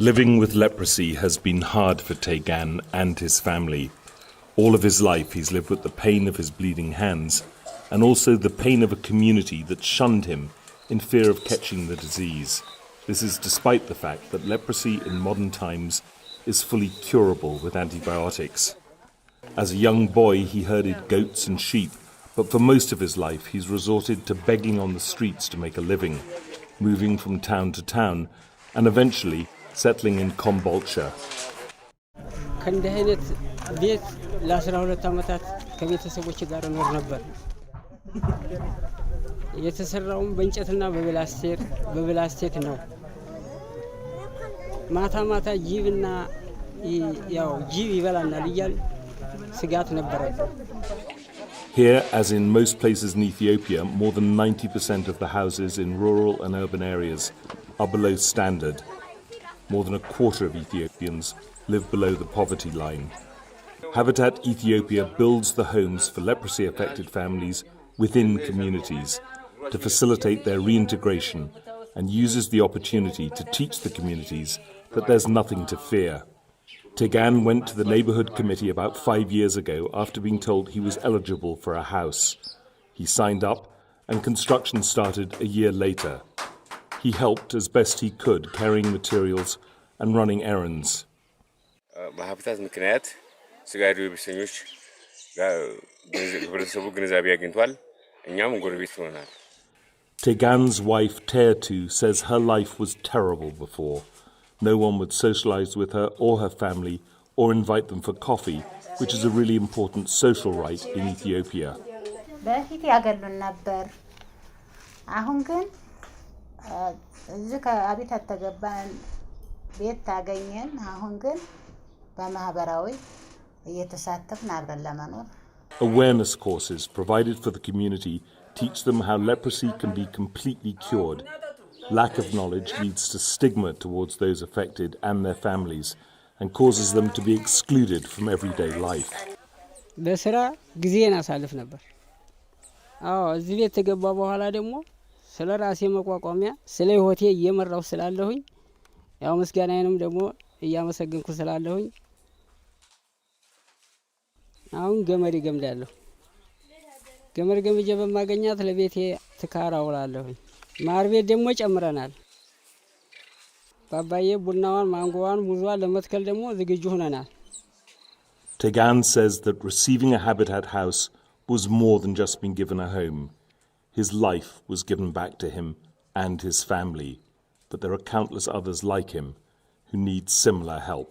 Living with leprosy has been hard for Tegan and his family. All of his life he's lived with the pain of his bleeding hands and also the pain of a community that shunned him in fear of catching the disease. This is despite the fact that leprosy in modern times is fully curable with antibiotics. As a young boy he herded goats and sheep, but for most of his life he's resorted to begging on the streets to make a living, moving from town to town and eventually settling in Kombolcha. ከእንዲህ አይነት ቤት ለ12 ዓመታት ከቤተሰቦች ጋር ኖር ነበር። የተሰራውም በእንጨትና በብላስቲክ ነው። ማታ ማታ ጅብና ያው ጅብ ይበላናል እያል ስጋት ነበረብን። Here, as in most places in Ethiopia, more than 90% of the houses in rural and urban areas are below standard. More than a quarter of Ethiopians live below the poverty line. Habitat Ethiopia builds the homes for leprosy-affected families within communities to facilitate their reintegration and uses the opportunity to teach the communities that there's nothing to fear. Tegan went to the neighborhood committee about 5 years ago after being told he was eligible for a house. He signed up and construction started a year later. He helped as best he could, carrying materials and running errands. በሀብታት ምክንያት ስጋዱ ብሰኞች ህብረተሰቡ ግንዛቤ አግኝቷል እኛም ጎረቤት ሆነናል. Tegan's wife Teatu says her life was terrible before. No one would socialize with her or her family or invite them for coffee, which is a really important social right in Ethiopia. በፊት ያገሉን ነበር አሁን ግን እዚህ ከአቢታት ተገባን ቤት ታገኘን አሁን ግን በማህበራዊ እየተሳተፍን አብረን ለመኖር Awareness courses provided for the community teach them how leprosy can be completely cured. Lack of knowledge leads to stigma towards those affected and their families and causes them to be excluded from everyday life. በስራ ጊዜን አሳልፍ ነበር እዚህ ቤት ተገባ በኋላ ደግሞ ስለ ራሴ መቋቋሚያ ስለ ህይወቴ እየመራው ስላለሁኝ ያው መስጋናዬንም ደግሞ እያመሰገንኩ ስላለሁኝ አሁን ገመድ ገምዳለሁ ገመድ ገምጄ በማገኛት ለቤቴ ትካራውላለሁኝ ማር ቤት ደግሞ ጨምረናል ባባዬ ቡናዋን ማንጎዋን ሙዟን ለመትከል ደግሞ ዝግጁ ሆነናል. Tegan says that receiving a habitat house was more than just being given a home. His life was given back to him and his family, but there are countless others like him who need similar help.